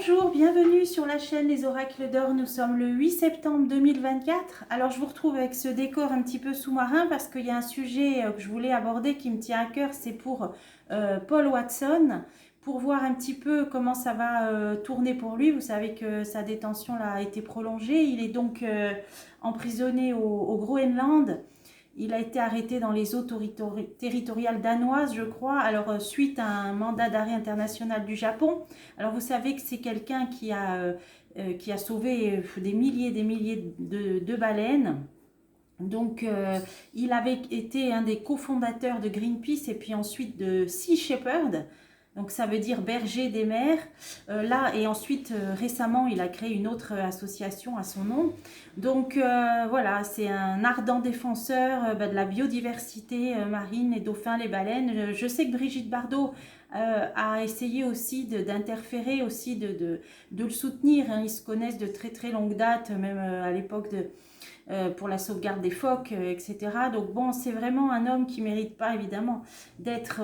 Bonjour, bienvenue sur la chaîne Les Oracles d'Or. Nous sommes le 8 septembre 2024. Alors je vous retrouve avec ce décor un petit peu sous-marin parce qu'il y a un sujet que je voulais aborder qui me tient à cœur, c'est pour Paul Watson, pour voir un petit peu comment ça va tourner pour lui. Vous savez que sa détention là, a été prolongée. Il est donc emprisonné au Groenland. Il a été arrêté dans les eaux territoriales danoises, je crois, alors suite à un mandat d'arrêt international du Japon. Alors vous savez que c'est quelqu'un qui a sauvé des milliers de baleines. Donc il avait été un des cofondateurs de Greenpeace et puis ensuite de Sea Shepherd. Donc ça veut dire berger des mers. Là et ensuite récemment il a créé une autre association à son nom. Donc voilà, c'est un ardent défenseur de la biodiversité marine, les dauphins, les baleines. Je sais que Brigitte Bardot a essayé aussi d'interférer, aussi de le soutenir. Hein. Ils se connaissent de très longue date, même à l'époque pour la sauvegarde des phoques, etc. Donc bon, c'est vraiment un homme qui ne mérite pas évidemment d'être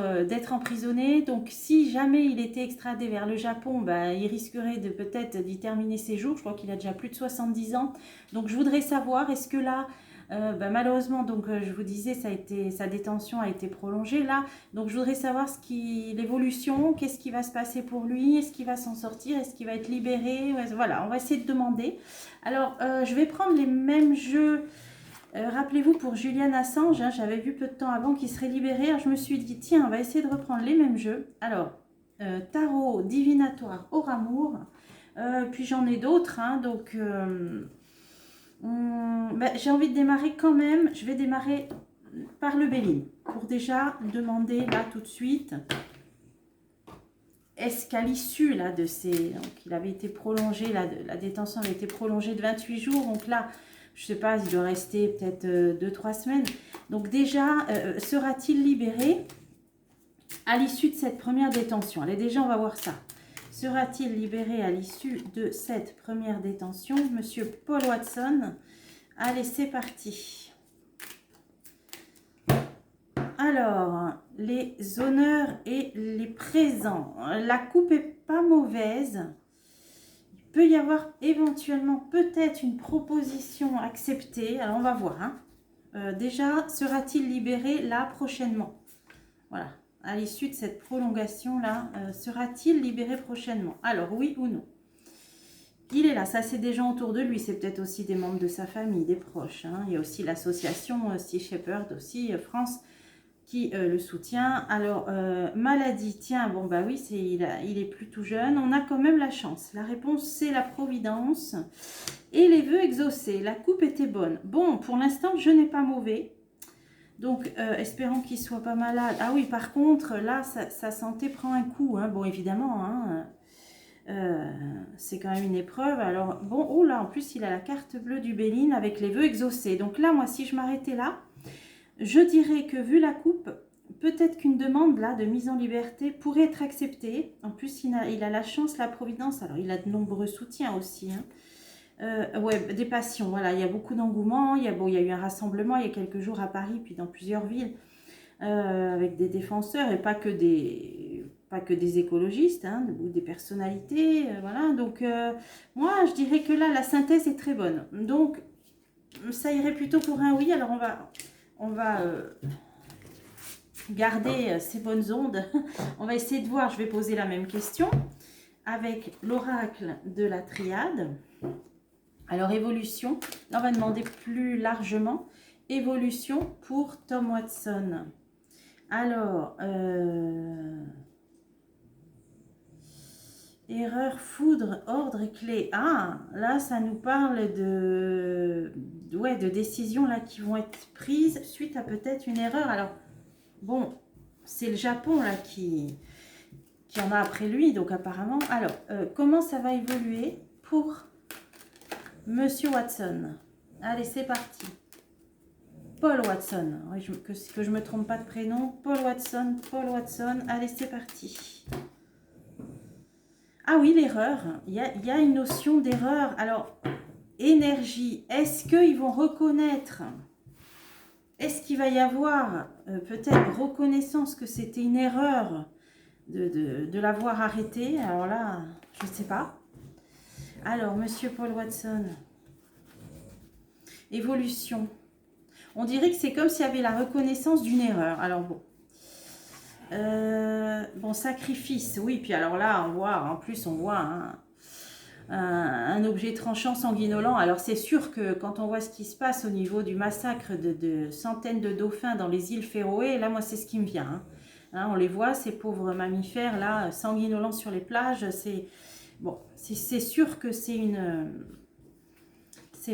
emprisonné. Donc si jamais il était extradé vers le Japon, bah, il risquerait de peut-être d'y terminer ses jours. Je crois qu'il a déjà plus de 70 ans. Donc je voudrais savoir, est-ce que là, malheureusement, donc je vous disais, sa détention a été prolongée là. Donc je voudrais savoir l'évolution, qu'est-ce qui va se passer pour lui, est-ce qu'il va s'en sortir, est-ce qu'il va être libéré, voilà, on va essayer de demander. Alors je vais prendre les mêmes jeux. Rappelez-vous pour Julian Assange, hein, j'avais vu peu de temps avant qu'il serait libéré. Alors je me suis dit, tiens, on va essayer de reprendre les mêmes jeux. Alors, tarot, divinatoire, auramour. Puis j'en ai d'autres, hein, donc j'ai envie de démarrer quand même. Je vais démarrer par le Béline pour déjà demander là tout de suite. Est-ce qu'à l'issue là de ces, donc il avait été prolongé, la détention avait été prolongée de 28 jours, donc là je sais pas, il doit rester peut-être 2-3 semaines. Donc déjà, sera-t-il libéré à l'issue de cette première détention? Allez, déjà on va voir ça. Sera-t-il libéré à l'issue de cette première détention, Monsieur Paul Watson? Allez, c'est parti. Alors, les honneurs et les présents. La coupe est pas mauvaise. Il peut y avoir éventuellement peut-être une proposition acceptée. Alors, on va voir. Hein. Déjà, sera-t-il libéré là prochainement? Voilà. À l'issue de cette prolongation-là, sera-t-il libéré prochainement? Alors, oui ou non? Il est là, ça c'est des gens autour de lui, c'est peut-être aussi des membres de sa famille, des proches. Hein. Il y a aussi l'association Sea Shepherd, aussi France, qui le soutient. Alors, maladie, tiens, bon bah oui, il est plus tout jeune. On a quand même la chance. La réponse, c'est la providence. Et les vœux exaucés. La coupe était bonne. Bon, pour l'instant, je n'ai pas mauvais. Donc, espérons qu'il ne soit pas malade. Ah oui, par contre, là, sa santé prend un coup. Hein. Bon, évidemment, hein, c'est quand même une épreuve. Alors, bon, oh là, en plus, il a la carte bleue du Béline avec les vœux exaucés. Donc là, moi, si je m'arrêtais là, je dirais que vu la coupe, peut-être qu'une demande là de mise en liberté pourrait être acceptée. En plus, il a la chance, la providence. Alors, il a de nombreux soutiens aussi. Hein. Ouais, des passions. Voilà, il y a beaucoup d'engouement. Il y a eu un rassemblement il y a quelques jours à Paris, puis dans plusieurs villes, avec des défenseurs et pas que des écologistes, hein, ou des personnalités. Voilà. Donc, moi, je dirais que là, la synthèse est très bonne. Donc, ça irait plutôt pour un oui. Alors, on va garder ces bonnes ondes. On va essayer de voir, je vais poser la même question avec l'oracle de la triade. Alors, évolution, là on va demander plus largement. Évolution pour Tom Watson. Alors, erreur, foudre, ordre et clé. Ah, là ça nous parle de décisions là qui vont être prises suite à peut-être une erreur. Alors, bon, c'est le Japon là qui en a après lui, donc apparemment. Alors, comment ça va évoluer pour Monsieur Watson? Allez, c'est parti. Paul Watson. Oui, que je me trompe pas de prénom. Paul Watson. Allez, c'est parti. Ah oui, l'erreur. Il y a une notion d'erreur. Alors, énergie. Est-ce qu'ils vont reconnaître? Est-ce qu'il va y avoir peut-être reconnaissance que c'était une erreur de l'avoir arrêté? Alors là, je ne sais pas. Alors, Monsieur Paul Watson, évolution. On dirait que c'est comme s'il y avait la reconnaissance d'une erreur. Alors bon. Bon, sacrifice, oui. Puis alors là, on voit, en plus, on voit un objet tranchant sanguinolent. Alors c'est sûr que quand on voit ce qui se passe au niveau du massacre de centaines de dauphins dans les îles Féroé, là, moi, c'est ce qui me vient. On les voit, ces pauvres mammifères, là, sanguinolents sur les plages. Bon, c'est sûr que c'est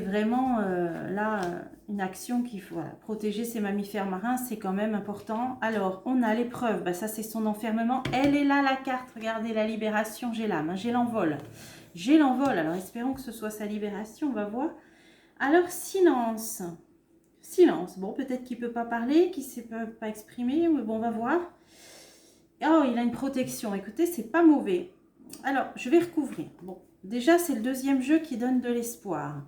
vraiment là une action qu'il faut protéger ces mammifères marins, c'est quand même important. Alors, on a l'épreuve, bah, ça c'est son enfermement. Elle est là la carte, regardez la libération, j'ai l'âme, j'ai l'envol. J'ai l'envol, alors espérons que ce soit sa libération, on va voir. Alors, silence. Silence, bon peut-être qu'il ne peut pas parler, qu'il ne peut pas exprimer, mais bon on va voir. Oh, il a une protection, écoutez, c'est pas mauvais. Alors, je vais recouvrir. Bon, déjà c'est le deuxième jeu qui donne de l'espoir.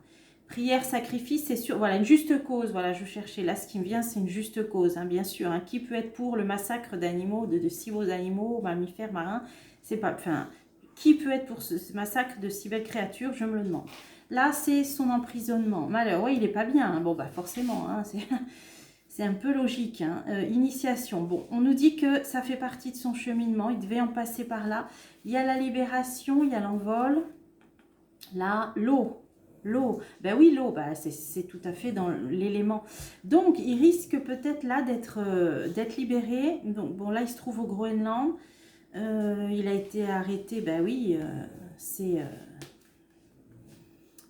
Prière, sacrifice, c'est sûr. Voilà, une juste cause. Voilà, je cherchais. Là, ce qui me vient, c'est une juste cause, bien sûr. Qui peut être pour le massacre d'animaux, de si beaux animaux, mammifères, marins? C'est pas. Enfin, qui peut être pour ce massacre de si belles créatures? Je me le demande. Là, c'est son emprisonnement. Malheur, ouais, il est pas bien. Bon, bah, forcément, c'est un peu logique. Initiation. Bon, on nous dit que ça fait partie de son cheminement. Il devait en passer par là. Il y a la libération, il y a l'envol. Là, l'eau. L'eau, ben oui, l'eau, ben c'est tout à fait dans l'élément. Donc, il risque peut-être là d'être libéré. Donc, bon, là, il se trouve au Groenland. Il a été arrêté, ben oui,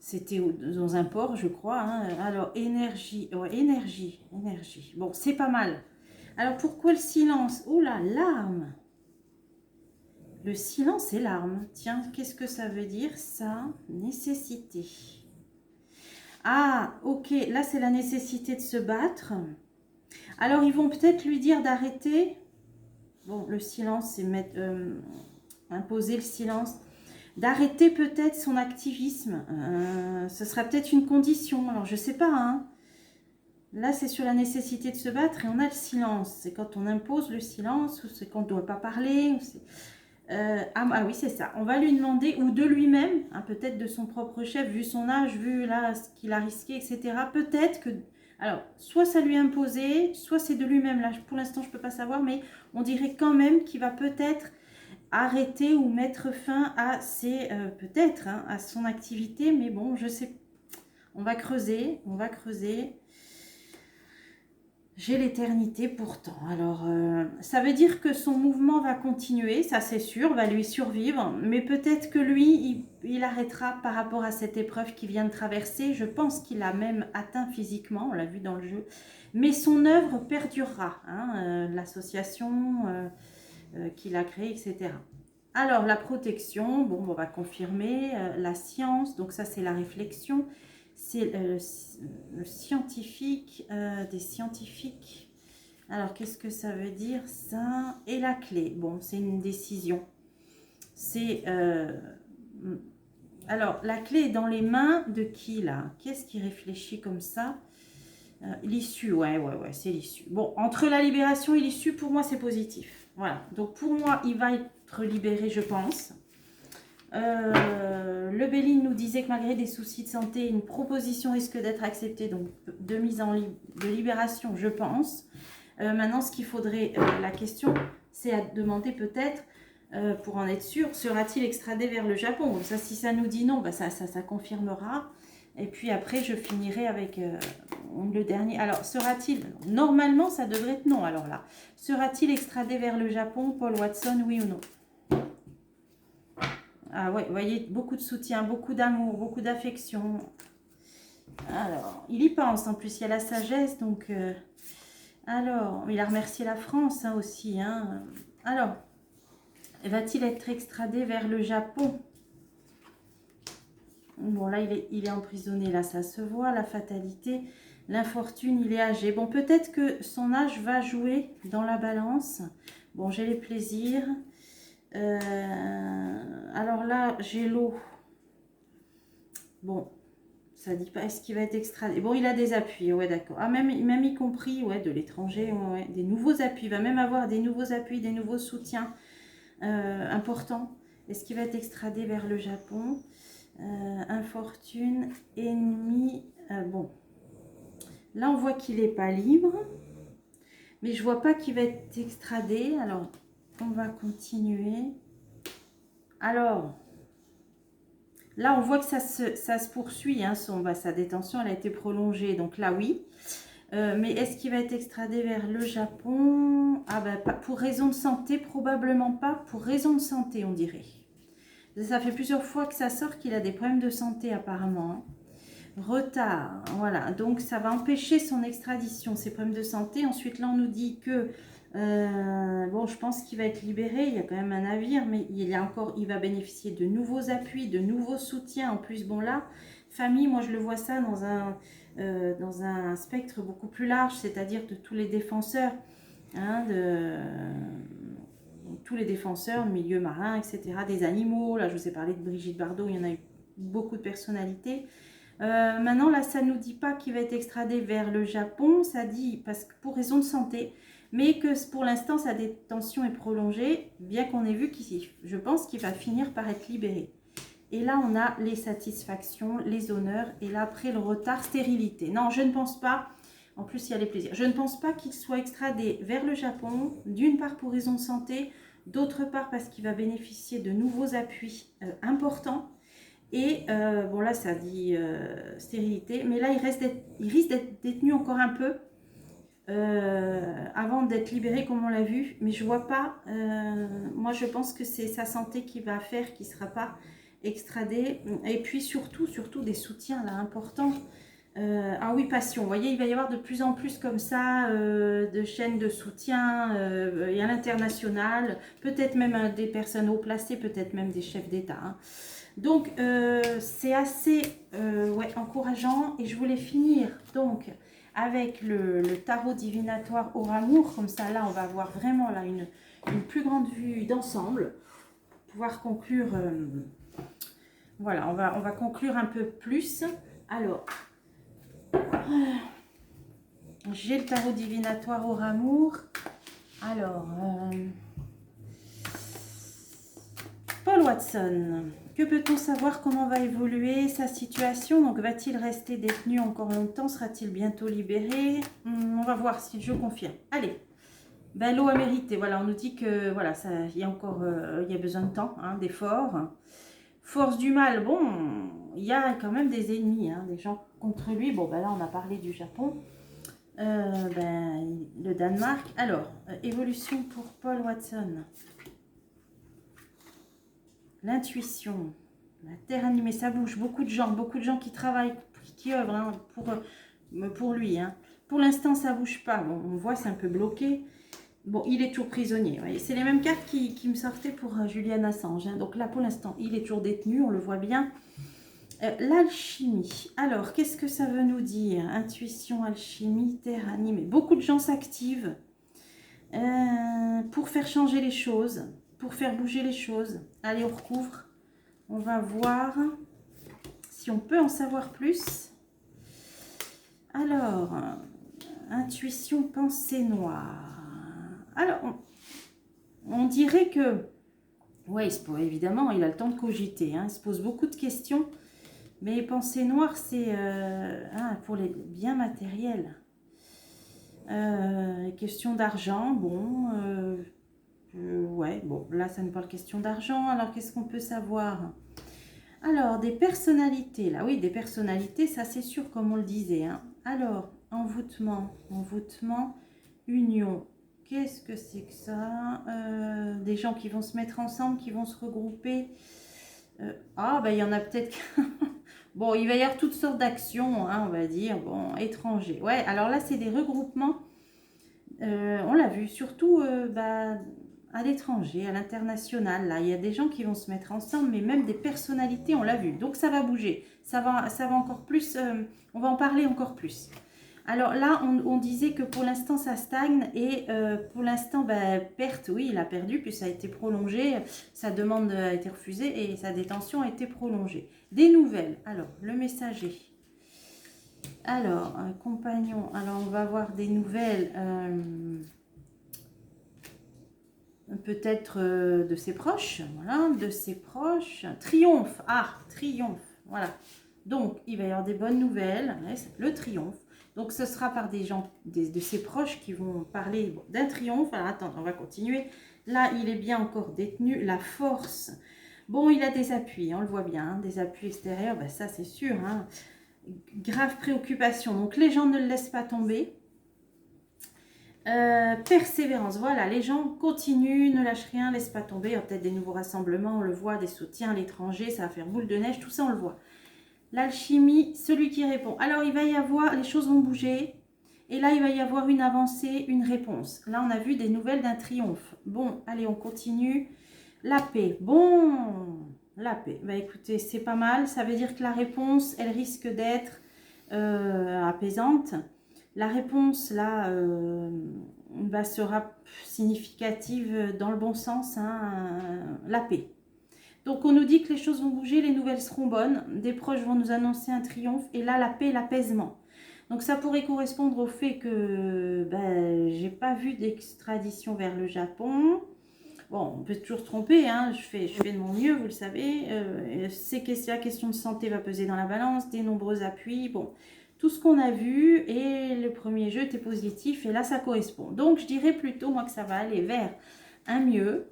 c'était dans un port, je crois. Alors, énergie, ouais, énergie. Bon, c'est pas mal. Alors, pourquoi le silence? Oh là, larme. Le silence et l'arme. Tiens, qu'est-ce que ça veut dire ça? Nécessité. Ah, ok, là c'est la nécessité de se battre. Alors ils vont peut-être lui dire d'arrêter. Bon, le silence, c'est imposer le silence. D'arrêter peut-être son activisme. Ce sera peut-être une condition. Alors je sais pas. Là c'est sur la nécessité de se battre et on a le silence. C'est quand on impose le silence ou c'est quand on ne doit pas parler. Ah oui, c'est ça. On va lui demander, ou de lui-même, peut-être de son propre chef, vu son âge, vu là ce qu'il a risqué, etc. Peut-être que, alors, soit ça lui a imposé, soit c'est de lui-même. Là, pour l'instant, je ne peux pas savoir, mais on dirait quand même qu'il va peut-être arrêter ou mettre fin à peut-être, à son activité. Mais bon, je sais, on va creuser. J'ai l'éternité pourtant. Alors, ça veut dire que son mouvement va continuer, ça c'est sûr, va lui survivre. Mais peut-être que lui, il arrêtera par rapport à cette épreuve qu'il vient de traverser. Je pense qu'il a même atteint physiquement, on l'a vu dans le jeu. Mais son œuvre perdurera, l'association qu'il a créée, etc. Alors, la protection, bon, on va confirmer. La science, donc ça c'est la réflexion. C'est le scientifique, des scientifiques. Alors, qu'est-ce que ça veut dire, ça? Et la clé. Bon, c'est une décision. C'est... alors, la clé est dans les mains de qui, là? Qu'est-ce qui réfléchit comme ça? L'issue, ouais, c'est l'issue. Bon, entre la libération et l'issue, pour moi, c'est positif. Voilà. Donc, pour moi, il va être libéré, je pense. Le Béline nous disait que malgré des soucis de santé, une proposition risque d'être acceptée, donc de mise en de libération, je pense. Maintenant, ce qu'il faudrait, la question, c'est à demander peut-être, pour en être sûr, sera-t-il extradé vers le Japon? Donc ça, si ça nous dit non, bah ça confirmera. Et puis après, je finirai avec le dernier. Alors, sera-t-il... Normalement, ça devrait être non, alors là. Sera-t-il extradé vers le Japon, Paul Watson, oui ou non? Ah ouais, vous voyez, beaucoup de soutien, beaucoup d'amour, beaucoup d'affection. Alors, il y pense. En plus, il y a la sagesse. Donc, alors, il a remercié la France aussi. Alors, va-t-il être extradé vers le Japon? Bon, là, il est emprisonné. Là, ça se voit. La fatalité, l'infortune, il est âgé. Bon, peut-être que son âge va jouer dans la balance. Bon, j'ai les plaisirs. Alors là, j'ai l'eau. Bon, ça dit pas, est-ce qu'il va être extradé? Bon, il a des appuis, ouais, d'accord. Ah, même y compris, ouais, de l'étranger, ouais, des nouveaux appuis. Il va même avoir des nouveaux appuis, des nouveaux soutiens importants. Est-ce qu'il va être extradé vers le Japon? Infortune, ennemi. Bon, là on voit qu'il n'est pas libre, mais je vois pas qu'il va être extradé. Alors, on va continuer. Alors, là on voit que ça se poursuit, hein, sa détention elle a été prolongée, donc là oui. Mais est-ce qu'il va être extradé vers le Japon? Ah ben, pas pour raison de santé, probablement pas. Pour raison de santé, on dirait. Ça fait plusieurs fois que ça sort qu'il a des problèmes de santé apparemment. Hein. Retard, voilà. Donc ça va empêcher son extradition, ses problèmes de santé. Ensuite là on nous dit que, bon je pense qu'il va être libéré. Il y a quand même un navire, mais il va bénéficier de nouveaux appuis, de nouveaux soutiens. En plus, bon là, famille, moi je le vois ça dans un spectre beaucoup plus large, c'est-à-dire de tous les défenseurs, hein, tous les défenseurs, le milieu marin, etc., des animaux. Là, je vous ai parlé de Brigitte Bardot, il y en a eu beaucoup de personnalités. Maintenant, là, ça ne nous dit pas qu'il va être extradé vers le Japon, ça dit parce que pour raison de santé, mais que pour l'instant, sa détention est prolongée, bien qu'on ait vu qu'ici, je pense qu'il va finir par être libéré. Et là, on a les satisfactions, les honneurs, et là, après le retard, stérilité. Non, je ne pense pas. En plus, il y a les plaisirs. Je ne pense pas qu'il soit extradé vers le Japon, d'une part pour raison de santé, d'autre part parce qu'il va bénéficier de nouveaux appuis importants. Et bon là, ça dit stérilité, mais là, il risque d'être détenu encore un peu avant d'être libéré, comme on l'a vu. Mais je vois pas. Moi, je pense que c'est sa santé qui va faire qu'il ne sera pas extradé. Et puis surtout des soutiens là importants. Ah oui, passion. Vous voyez, il va y avoir de plus en plus comme ça de chaînes de soutien et à l'international, peut-être même des personnes haut placées, peut-être même des chefs d'État. Hein. Donc, c'est assez ouais, encourageant. Et je voulais finir donc avec le tarot divinatoire Aura-Amour. Comme ça, là, on va avoir vraiment là, une plus grande vue d'ensemble. Pour pouvoir conclure. Voilà, on va conclure un peu plus. Alors, j'ai le tarot divinatoire Aura-Amour. Alors, Paul Watson. Que peut-on savoir? Comment va évoluer sa situation? Donc, va-t-il rester détenu encore longtemps? Sera-t-il bientôt libéré? On va voir si je confirme. Allez, ben, l'eau a mérité. Voilà, on nous dit que voilà, il y a encore il y a besoin de temps, hein, d'efforts. Force du mal, bon, il y a quand même des ennemis, hein, des gens contre lui. Bon, ben là, on a parlé du Japon. Le Danemark. Alors, évolution pour Paul Watson. L'intuition, la terre animée, ça bouge. Beaucoup de gens qui travaillent, qui œuvrent hein, pour lui. Hein. Pour l'instant, ça bouge pas. Bon, on voit, c'est un peu bloqué. Bon, il est toujours prisonnier. C'est les mêmes cartes qui me sortaient pour Julian Assange. Hein. Donc là, pour l'instant, il est toujours détenu, on le voit bien. L'alchimie. Alors, qu'est-ce que ça veut nous dire? Intuition, alchimie, terre animée. Beaucoup de gens s'activent pour faire changer les choses, pour faire bouger les choses. Allez, on recouvre. On va voir si on peut en savoir plus. Alors, intuition, pensée noire. Alors, on dirait que, ouais, évidemment, il a le temps de cogiter. Hein, il se pose beaucoup de questions. Mais pensée noire, c'est pour les biens matériels. Question d'argent, bon. Ouais, bon, là, ça nous parle question d'argent. Alors, qu'est-ce qu'on peut savoir? Alors, des personnalités. Là, oui, des personnalités, ça, c'est sûr, comme on le disait. Hein. Alors, envoûtement, union. Qu'est-ce que c'est que ça? Des gens qui vont se mettre ensemble, qui vont se regrouper. Il y en a peut-être... Bon, il va y avoir toutes sortes d'actions, hein, on va dire. Bon, étrangers. Ouais, alors là, c'est des regroupements. On l'a vu, surtout à l'étranger, à l'international. Là, il y a des gens qui vont se mettre ensemble, mais même des personnalités, on l'a vu. Donc, ça va bouger. Ça va encore plus... on va en parler encore plus. Alors là, on disait que pour l'instant, ça stagne et pour l'instant, perte, oui, il a perdu, puis ça a été prolongé, sa demande a été refusée et sa détention a été prolongée. Des nouvelles, alors, le messager. Alors, compagnon, alors on va voir des nouvelles, peut-être de ses proches, voilà, de ses proches. Triomphe, triomphe. Voilà. Donc, il va y avoir des bonnes nouvelles, le triomphe. Donc, ce sera par des gens, de ses proches qui vont parler d'un triomphe. Alors, attends, on va continuer. Là, il est bien encore détenu. La force. Bon, il a des appuis, on le voit bien, hein, des appuis extérieurs, ben, ça c'est sûr. Hein. Grave préoccupation. Donc, les gens ne le laissent pas tomber. Persévérance, voilà, les gens continuent, ne lâchent rien, laissent pas tomber. Il y a peut-être des nouveaux rassemblements, on le voit, des soutiens à l'étranger, ça va faire boule de neige, tout ça on le voit. L'alchimie, celui qui répond. Alors il va y avoir, les choses vont bouger, et là il va y avoir une avancée, une réponse. Là on a vu des nouvelles d'un triomphe. Bon, allez, on continue. La paix, bon, la paix. Bah écoutez, c'est pas mal, ça veut dire que la réponse, elle risque d'être apaisante. La réponse, là, sera significative dans le bon sens, hein, la paix. Donc, on nous dit que les choses vont bouger, les nouvelles seront bonnes, des proches vont nous annoncer un triomphe, et là, la paix, l'apaisement. Donc, ça pourrait correspondre au fait que j'ai pas vu d'extradition vers le Japon. Bon, on peut toujours se tromper, hein, je fais de mon mieux, vous le savez. C'est que la question de santé va peser dans la balance, des nombreux appuis, bon... Tout ce qu'on a vu et le premier jeu était positif et là ça correspond. Donc je dirais plutôt moi que ça va aller vers un mieux,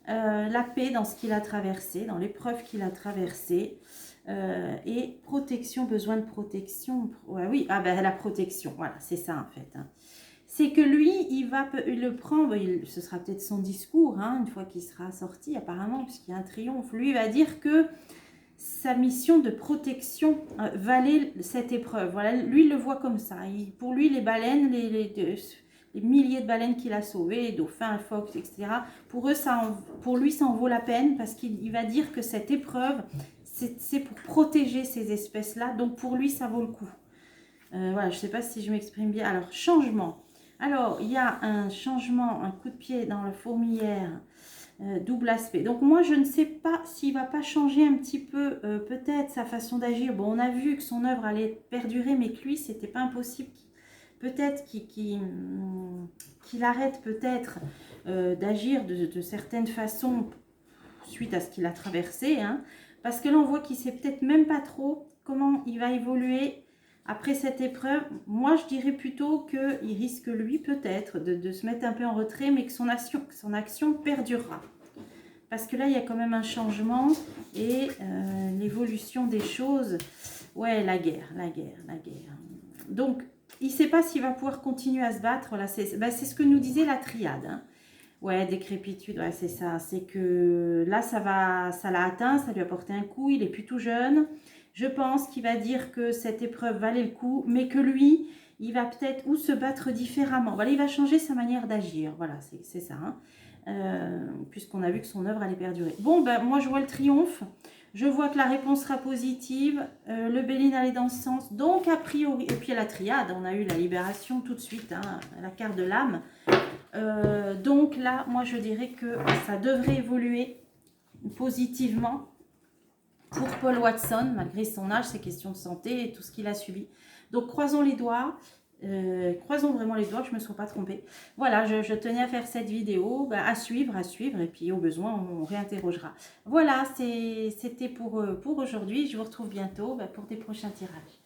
la paix dans ce qu'il a traversé, dans l'épreuve qu'il a traversée et protection, besoin de protection. Ouais, oui, la protection, voilà, c'est ça en fait. Hein. C'est que lui, il va le prendre, ce sera peut-être son discours, hein, une fois qu'il sera sorti apparemment, puisqu'il y a un triomphe. Lui, il va dire que sa mission de protection valait cette épreuve. Voilà, lui, il le voit comme ça. Pour lui, les baleines, les milliers de baleines qu'il a sauvées, dauphins, phoques, etc., pour lui, ça en vaut la peine parce qu'il va dire que cette épreuve, c'est pour protéger ces espèces-là. Donc, pour lui, ça vaut le coup. Voilà, je ne sais pas si je m'exprime bien. Alors, changement. Alors, il y a un changement, un coup de pied dans la fourmilière. Double aspect. Donc moi, je ne sais pas s'il ne va pas changer un petit peu peut-être sa façon d'agir. Bon, on a vu que son œuvre allait perdurer, mais que lui, c'était pas impossible. Peut-être qu'il arrête peut-être d'agir de certaines façons suite à ce qu'il a traversé. Hein, parce que là, on voit qu'il ne sait peut-être même pas trop comment il va évoluer après cette épreuve. Moi, je dirais plutôt qu'il risque, lui, peut-être, de se mettre un peu en retrait, mais que son action perdurera. Parce que là, il y a quand même un changement et l'évolution des choses. Ouais, la guerre. Donc, il ne sait pas s'il va pouvoir continuer à se battre. Là, c'est ce que nous disait la triade. Hein. Ouais, décrépitude, ouais, c'est ça. C'est que là, ça l'a atteint, ça lui a porté un coup, il est plus tout jeune. Je pense qu'il va dire que cette épreuve valait le coup, mais que lui, il va peut-être ou se battre différemment. Voilà, il va changer sa manière d'agir. Voilà, c'est ça. Hein. Puisqu'on a vu que son œuvre allait perdurer. Bon, moi, je vois le triomphe. Je vois que la réponse sera positive. Le Béline allait dans ce sens. Donc, a priori, et puis la triade, on a eu la libération tout de suite, hein, la carte de l'âme. Donc là, moi, je dirais que ça devrait évoluer positivement. Pour Paul Watson, malgré son âge, ses questions de santé et tout ce qu'il a subi. Donc, croisons les doigts. Croisons vraiment les doigts, que je ne me sois pas trompée. Voilà, je tenais à faire cette vidéo. À suivre. Et puis, au besoin, on réinterrogera. Voilà, c'était pour aujourd'hui. Je vous retrouve bientôt pour des prochains tirages.